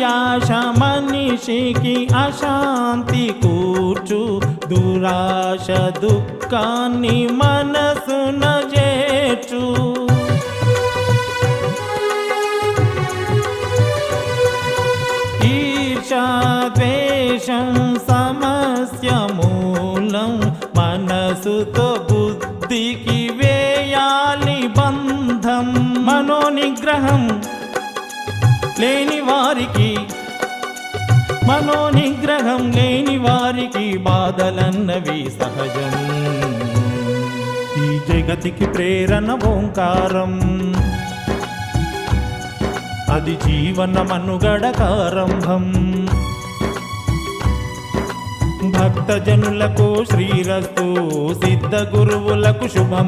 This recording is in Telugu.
ఆశ మనిషికి అశాంతి కూర్చు, దురాశ దుఃఖాన్ని మనసున చేర్చు. ఈర్ష్యా ద్వేషం సమస్య మూలం, మనసుతో బుద్ధికి వేయాలి బంధం. మనోనిగ్రహం లేని వారికి, మనోనిగ్రహం లేని వారికి బాధలన్నవి సహజం. ఈ జగతికి ప్రేరణ ఓంకారం, అది జీవన మనుగడకారంభం. భక్తజనులకు శ్రీరస్తు, సిద్ధ గురువులకు శుభం.